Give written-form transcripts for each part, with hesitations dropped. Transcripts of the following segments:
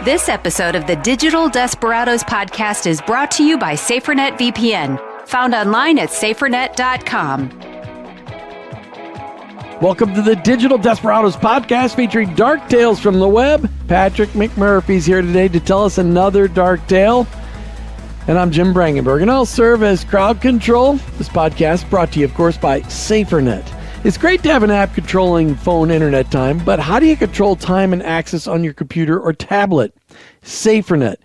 This episode of the Digital Desperados podcast is brought to you by SaferNet VPN, found online at SaferNet.com. Welcome to the Digital Desperados podcast featuring dark tales from the web. Patrick McMurphy's here today to tell us another dark tale. And I'm Jim Brangenberg, and I'll serve as crowd control. This podcast brought to you, of course, by SaferNet. It's great to have an app controlling phone internet time, but how do you control time and access on your computer or tablet? SaferNet,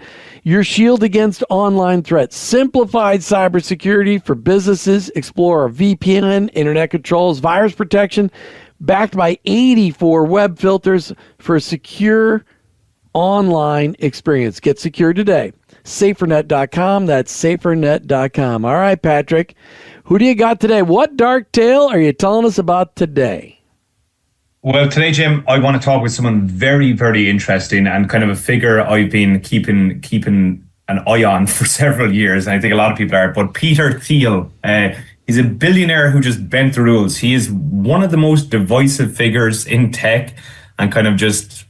your shield against online threats. Simplified cybersecurity for businesses. Explore VPN, internet controls, virus protection, backed by 84 web filters for a secure online experience. Get secure today. SaferNet.com. That's SaferNet.com. All right, Patrick, who do you got today? What dark tale are you telling us about today? Well, today, Jim, I want to talk with someone very, very interesting and kind of a figure I've been keeping an eye on for several years, and I think a lot of people are. But Peter Thiel, he's a billionaire who just bent the rules. He is one of the most divisive figures in tech and kind of just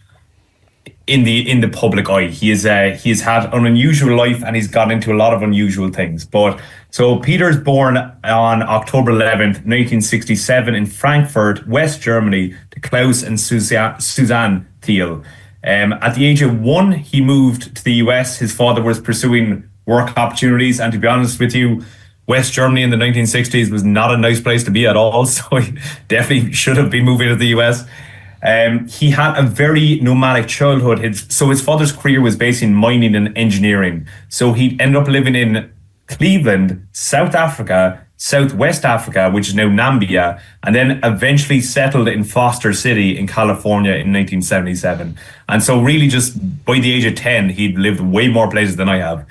in the public eye. He's had an unusual life, and he's got into a lot of unusual things. But so Peter's born on October 11th, 1967 in Frankfurt, West Germany, to Klaus and Suzanne Thiel. At the age of 1, he moved to the US. His father was pursuing work opportunities, and to be honest with you, West Germany in the 1960s was not a nice place to be at all. So he definitely should have been moving to the US. He had a very nomadic childhood. His father's career was based in mining and engineering. So he ended up living in Cleveland, South Africa, Southwest Africa, which is now Namibia, and then eventually settled in Foster City in California in 1977. And so really just by the age of 10, he'd lived way more places than I have.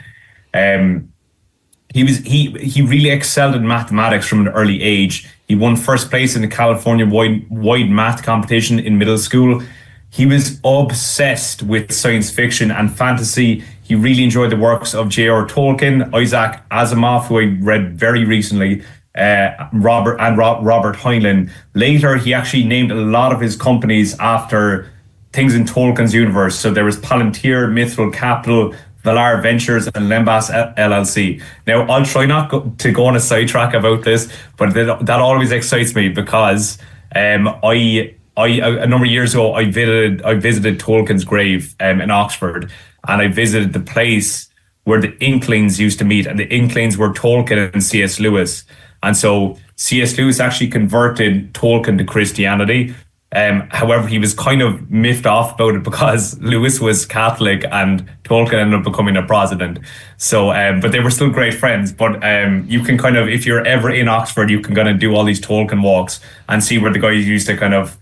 He really excelled in mathematics from an early age. He won first place in the California wide math competition in middle school. He was obsessed with science fiction and fantasy. He really enjoyed the works of J.R. Tolkien, Isaac Asimov, who I read very recently, Robert Heinlein. Later, he actually named a lot of his companies after things in Tolkien's universe. So there was Palantir, Mithril Capital, Valar Ventures, and Lembas LLC. Now, I'll try not to go on a sidetrack about this, but that always excites me because a number of years ago, I visited Tolkien's grave in Oxford, and I visited the place where the Inklings used to meet, and the Inklings were Tolkien and C.S. Lewis. And so C.S. Lewis actually converted Tolkien to Christianity. However, he was kind of miffed off about it because Lewis was Catholic and Tolkien ended up becoming a Protestant. So, but they were still great friends. But you can kind of, if you're ever in Oxford, you can kind of do all these Tolkien walks and see where the guys used to kind of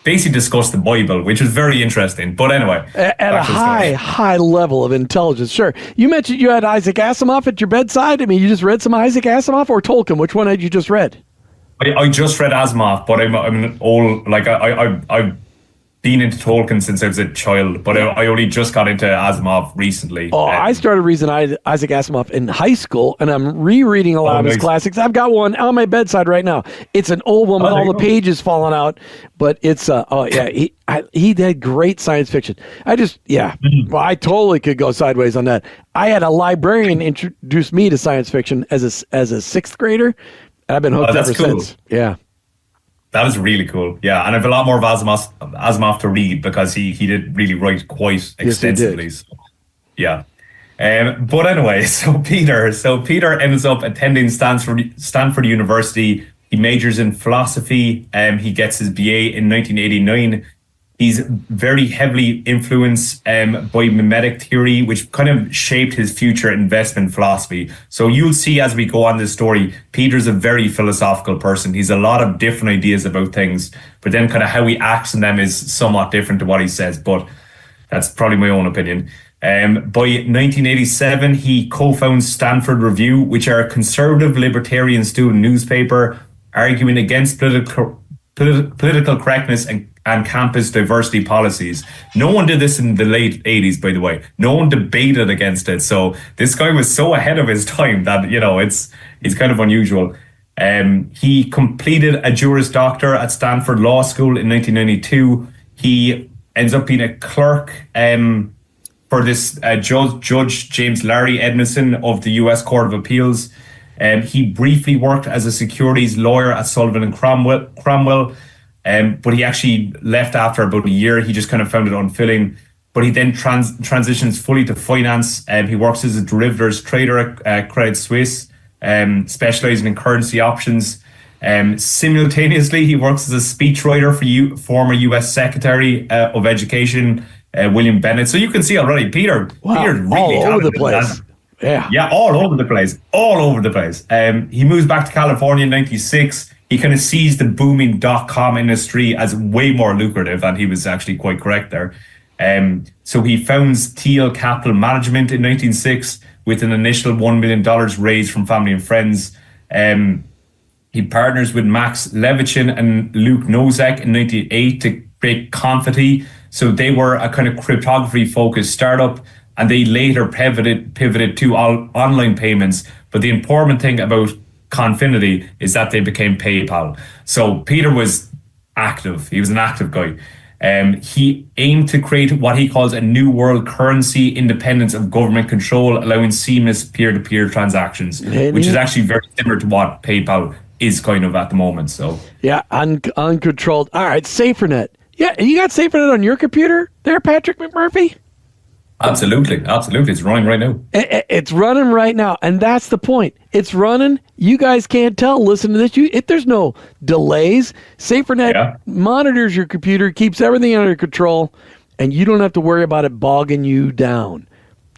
basically discuss the Bible, which was very interesting. But anyway, at a high level of intelligence. Sure. You mentioned you had Isaac Asimov at your bedside. I mean, you just read some Isaac Asimov or Tolkien? Which one had you just read? I just read Asimov, but I'm an old, like I've been into Tolkien since I was a child, but I only just got into Asimov recently. Oh, I started reading Isaac Asimov in high school, and I'm rereading a lot of his classics. I've got one on my bedside right now. It's an old one with all the pages falling out, but it's he did great science fiction. Well, I totally could go sideways on that. I had a librarian introduce me to science fiction as a sixth grader. I've been hooked ever since. Yeah. That is really cool. Yeah. And I have a lot more of Asimov to read because he did really write quite extensively. Yes, so, yeah. But anyway, so Peter ends up attending Stanford University. He majors in philosophy. He gets his BA in 1989. He's very heavily influenced by mimetic theory, which kind of shaped his future investment philosophy. So you'll see as we go on this story, Peter's a very philosophical person. He's a lot of different ideas about things, but then kind of how he acts on them is somewhat different to what he says. But that's probably my own opinion. By 1987, he co-founds Stanford Review, which are a conservative libertarian student newspaper arguing against political correctness and campus diversity policies. No one did this in the late 80s, by the way. No one debated against it. So this guy was so ahead of his time that, it's kind of unusual. He completed a Juris Doctor at Stanford Law School in 1992. He ends up being a clerk for for this Judge James Larry Edmondson of the U.S. Court of Appeals. He briefly worked as a securities lawyer at Sullivan and Cromwell, but he actually left after about a year. He just kind of found it unfilling. But he then transitions fully to finance. He works as a derivatives trader at Credit Suisse, specializing in currency options. Simultaneously, he works as a speechwriter for former U.S. Secretary of Education, William Bennett. So you can see already, Peter's really all over the place. Yeah, all over the place. He moves back to California in 96. He kind of sees the booming .com industry as way more lucrative, and he was actually quite correct there. So he founds Thiel Capital Management in 1996 with an initial $1 million raised from family and friends. He partners with Max Levchin and Luke Nozek in 1998 to create Confetti. So they were a kind of cryptography focused startup, and they later pivoted to online payments. But the important thing about Confinity is that they became PayPal. So Peter was active. He was an active guy. He aimed to create what he calls a new world currency, independence of government control, allowing seamless peer-to-peer transactions, which is actually very similar to what PayPal is kind of at the moment. So yeah, uncontrolled. All right, SaferNet. Yeah, you got SaferNet on your computer there, Patrick McMurphy? Absolutely. It's running right now. It's running right now, and that's the point. It's running. You guys can't tell. Listen to this. There's no delays. SaferNet monitors your computer, keeps everything under control, and you don't have to worry about it bogging you down.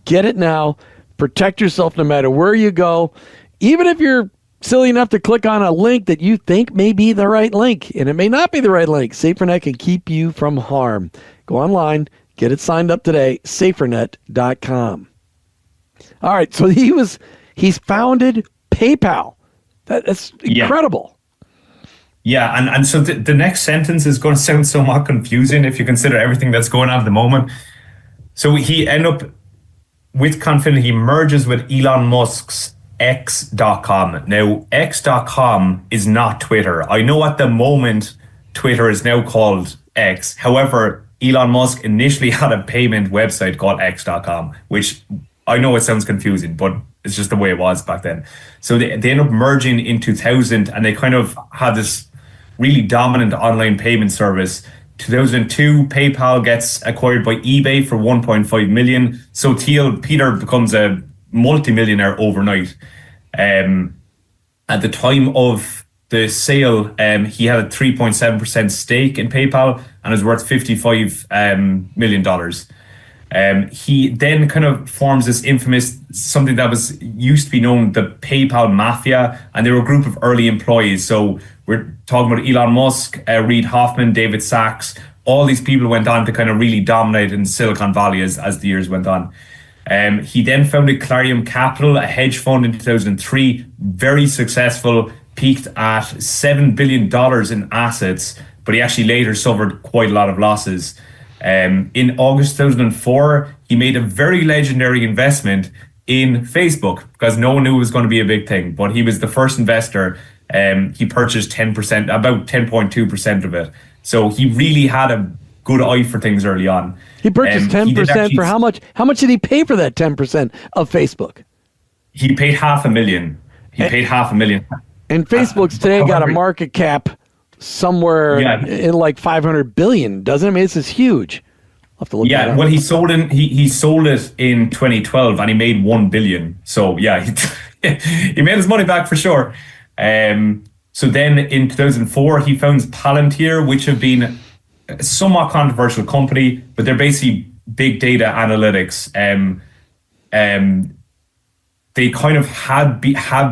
Get it now. Protect yourself no matter where you go. Even if you're silly enough to click on a link that you think may be the right link, and it may not be the right link, SaferNet can keep you from harm. Go online. Get it signed up today, SaferNet.com. All right, so he's founded PayPal. That's incredible. Yeah, and so the next sentence is going to sound somewhat confusing if you consider everything that's going on at the moment. So he end up with Confinity, he merges with Elon Musk's X.com. Now, X.com is not Twitter. I know at the moment Twitter is now called X. However, Elon Musk initially had a payment website called X.com, which I know it sounds confusing, but it's just the way it was back then. So they end up merging in 2000, and they kind of had this really dominant online payment service. 2002, PayPal gets acquired by eBay for 1.5 million. So Peter becomes a multimillionaire overnight. At the time of the sale, he had a 3.7% stake in PayPal and is worth $55 million. He then kind of forms this infamous, something that was used to be known, the PayPal Mafia, and they were a group of early employees. So we're talking about Elon Musk, Reid Hoffman, David Sachs. All these people went on to kind of really dominate in Silicon Valley as the years went on. He then founded Clarion Capital, a hedge fund in 2003, very successful, peaked at $7 billion in assets, but he actually later suffered quite a lot of losses. In August 2004, he made a very legendary investment in Facebook because no one knew it was going to be a big thing, but he was the first investor. He purchased 10%, about 10.2% of it. So he really had a good eye for things early on. He purchased 10% for how much? How much did he pay for that 10% of Facebook? He paid $500,000. Paid $500,000. And Facebook's today got a market cap somewhere in like 500 billion, doesn't it? I mean, this is huge. I'll have to look that up. Well, he sold it in 2012 and he made 1 billion. So yeah, he made his money back for sure. So then in 2004, he founds Palantir, which have been a somewhat controversial company, but they're basically big data analytics. They kind of have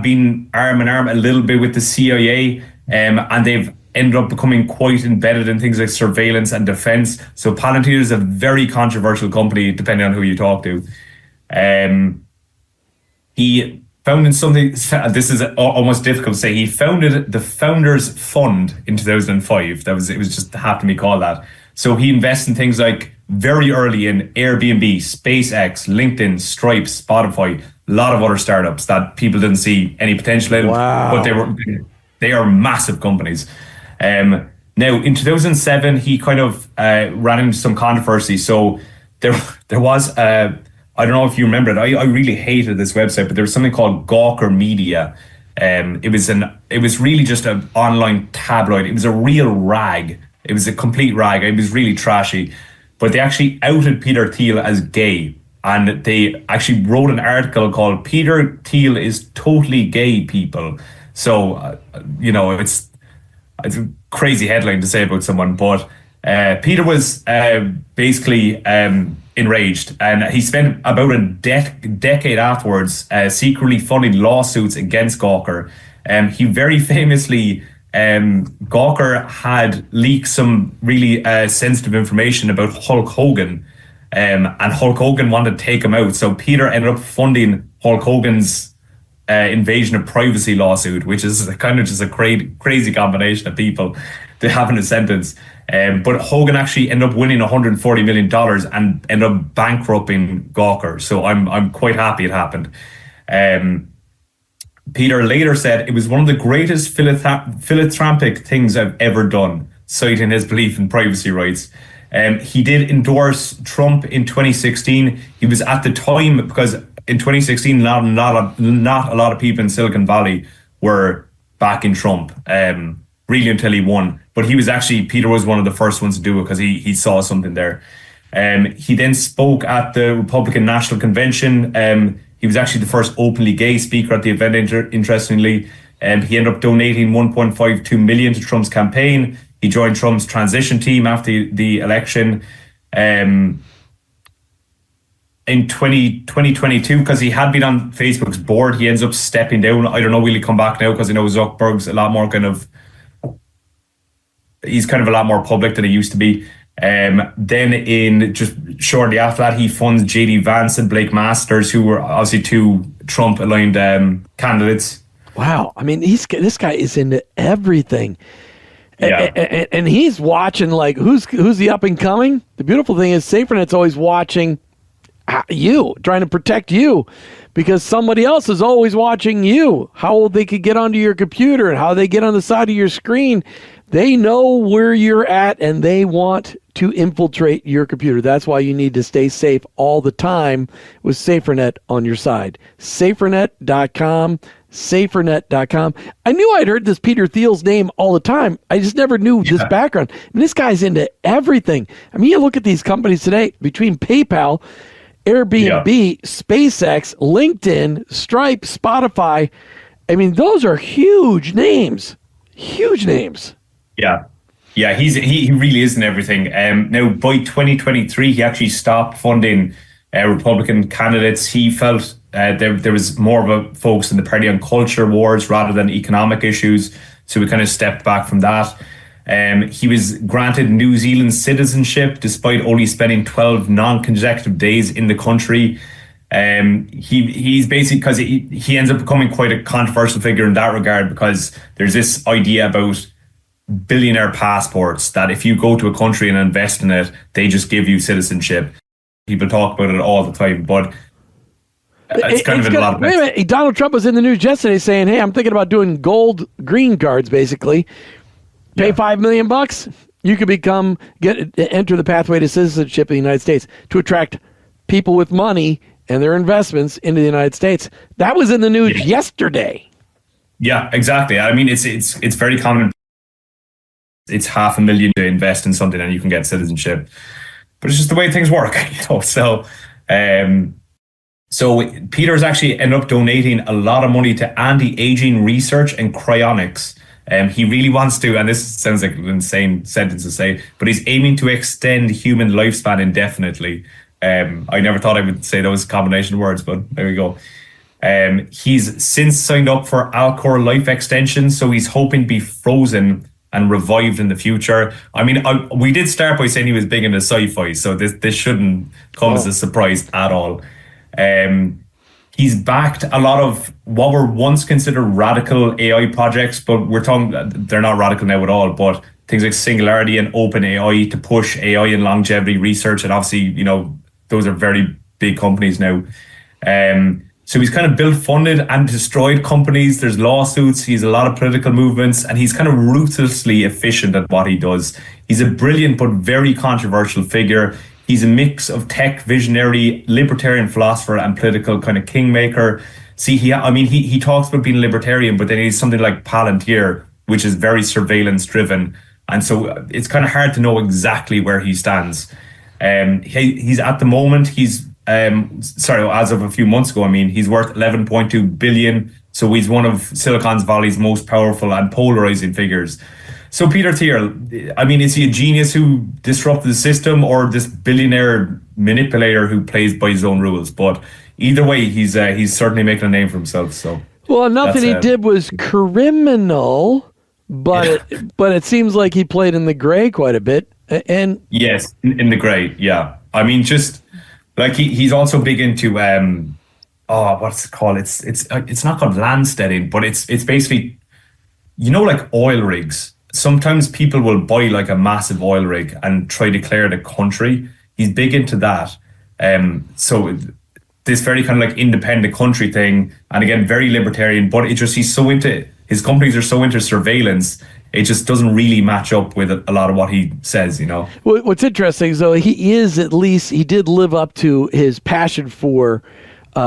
been arm in arm a little bit with the CIA, and they've ended up becoming quite embedded in things like surveillance and defense. So Palantir is a very controversial company, depending on who you talk to. He founded something, this is almost difficult to say, he founded the Founders Fund in 2005. It was just happened to be called that. So he invests in things like very early in Airbnb, SpaceX, LinkedIn, Stripe, Spotify, a lot of other startups that people didn't see any potential in, but they are massive companies. Now in 2007, he kind of ran into some controversy. So there was I don't know if you remember it. I really hated this website, but there was something called Gawker Media. It was really just an online tabloid. It was a real rag. It was a complete rag. It was really trashy. But they actually outed Peter Thiel as gay. And they actually wrote an article called Peter Thiel is Totally Gay, People. So, it's a crazy headline to say about someone. But Peter was basically enraged. And he spent about a decade afterwards secretly funding lawsuits against Gawker. He very famously... Gawker had leaked some really sensitive information about Hulk Hogan, and Hulk Hogan wanted to take him out. So Peter ended up funding Hulk Hogan's invasion of privacy lawsuit, which is kind of just a crazy combination of people to have in a sentence. But Hogan actually ended up winning $140 million and ended up bankrupting Gawker. So I'm quite happy it happened. Peter later said it was one of the greatest philanthropic things I've ever done, citing his belief in privacy rights. He did endorse Trump in 2016. He was at the time, because in 2016, not a lot of people in Silicon Valley were backing Trump, really until he won. But Peter was one of the first ones to do it because he saw something there. He then spoke at the Republican National Convention. He was actually the first openly gay speaker at the event, interestingly. He ended up donating $1.52 million to Trump's campaign. He joined Trump's transition team after the election. In 2022, because he had been on Facebook's board, he ends up stepping down. I don't know, will he come back now? Because I know Zuckerberg's he's kind of a lot more public than he used to be. Then in just shortly after that, he funds JD Vance and Blake Masters, who were obviously two Trump aligned candidates. Wow. I mean, this guy is into everything. Yeah. And he's watching, like, who's the up and coming? The beautiful thing is SaferNet's always watching you, trying to protect you, because somebody else is always watching you, how they could get onto your computer and how they get on the side of your screen. They know where you're at and they want to infiltrate your computer. That's why you need to stay safe all the time with SaferNet on your side. SaferNet.com, SaferNet.com. I knew I'd heard this Peter Thiel's name all the time. I just never knew this background. And this guy's into everything. I mean, you look at these companies today, between PayPal, Airbnb, SpaceX, LinkedIn, Stripe, Spotify. I mean, those are huge names. Huge names. Yeah. Yeah, he really is in everything. Now, by 2023, he actually stopped funding Republican candidates. He felt there was more of a focus in the party on culture wars rather than economic issues. So we kind of stepped back from that. He was granted New Zealand citizenship despite only spending 12 non-consecutive days in the country. He's basically, because he ends up becoming quite a controversial figure in that regard, because there's this idea about billionaire passports that if you go to a country and invest in it, they just give you citizenship. People talk about it all the time, but it's kind of in a lot of places. Wait a minute, Donald Trump was in the news yesterday saying, hey, I'm thinking about doing gold green cards, basically. Pay $5 million, you could enter the pathway to citizenship in the United States to attract people with money and their investments into the United States. That was in the news yesterday. Yeah, exactly. I mean, it's very common. It's $500,000 to invest in something and you can get citizenship, but it's just the way things work, So Peter's actually ended up donating a lot of money to anti-aging research and cryonics. He really wants to, and this sounds like an insane sentence to say, but he's aiming to extend human lifespan indefinitely. I never thought I would say those combination of words, but there we go. He's since signed up for Alcor life extension, so he's hoping to be frozen and revived in the future. I mean, we did start by saying he was big into sci-fi, so this shouldn't come as a surprise at all. He's backed a lot of what were once considered radical AI projects, but we're talking, they're not radical now at all, but things like Singularity and OpenAI to push AI and longevity research. And obviously, those are very big companies now. So he's kind of built, funded and destroyed companies. There's lawsuits. He's a lot of political movements, and he's kind of ruthlessly efficient at what he does. He's a brilliant but very controversial figure. He's a mix of tech visionary, libertarian philosopher, and political kind of kingmaker. See, he talks about being libertarian, but then he's something like Palantir, which is very surveillance driven. And so it's kind of hard to know exactly where he stands. He's at the moment, as of a few months ago, he's worth 11.2 billion. So he's one of Silicon Valley's most powerful and polarizing figures. So Peter Thiel, is he a genius who disrupted the system, or this billionaire manipulator who plays by his own rules? But either way, he's certainly making a name for himself. So, well, nothing he did was criminal, but it seems like he played in the gray quite a bit. And yes, in the gray, yeah. Just like he's also big into what's it called? It's not called landsteading, but it's basically, like oil rigs. Sometimes people will buy like a massive oil rig and try to declare the country. He's big into that. So this very kind of like independent country thing, and again, very libertarian, but his companies are so into surveillance, it just doesn't really match up with a lot of what he says, Well, what's interesting is, though, he did live up to his passion for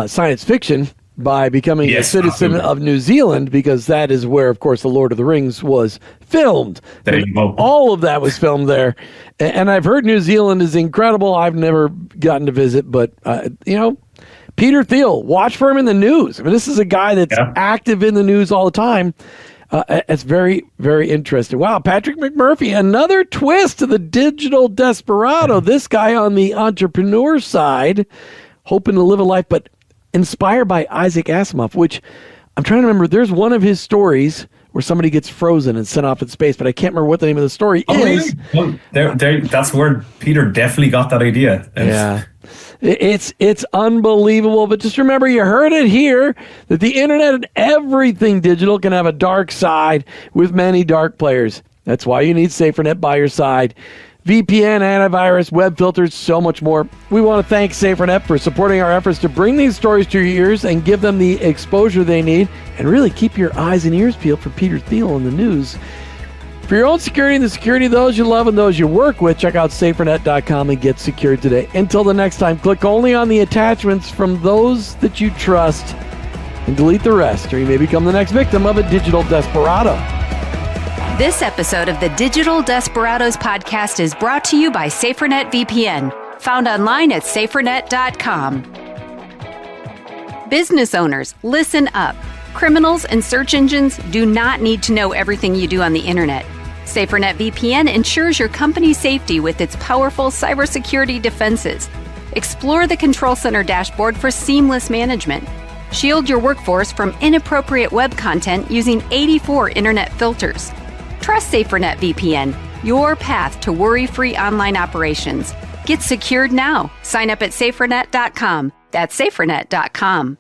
science fiction by becoming a citizen of New Zealand, because that is where, of course, The Lord of the Rings was filmed. There you go. All of that was filmed there. And I've heard New Zealand is incredible. I've never gotten to visit, but, Peter Thiel, watch for him in the news. This is a guy that's active in the news all the time. It's very, very interesting. Wow, Patrick McMurphy, another twist to the digital desperado. This guy on the entrepreneur side, hoping to live a life, but inspired by Isaac Asimov, which I'm trying to remember. There's one of his stories where somebody gets frozen and sent off in space, but I can't remember what the name of the story is. Well, that's where Peter definitely got that idea. Yeah. It's unbelievable, but just remember, you heard it here, that the internet and everything digital can have a dark side with many dark players. That's why you need SaferNet by your side. VPN, antivirus, web filters, so much more. We want to thank SaferNet for supporting our efforts to bring these stories to your ears and give them the exposure they need, and really keep your eyes and ears peeled for Peter Thiel in the news. For your own security and the security of those you love and those you work with, check out SaferNet.com and get secured today. Until the next time, click only on the attachments from those that you trust and delete the rest, or you may become the next victim of a digital desperado. This episode of the Digital Desperados podcast is brought to you by SaferNet VPN, found online at SaferNet.com. Business owners, listen up. Criminals and search engines do not need to know everything you do on the internet. SaferNet VPN ensures your company's safety with its powerful cybersecurity defenses. Explore the Control Center dashboard for seamless management. Shield your workforce from inappropriate web content using 84 internet filters. Trust SaferNet VPN, your path to worry-free online operations. Get secured now. Sign up at SaferNet.com. That's SaferNet.com.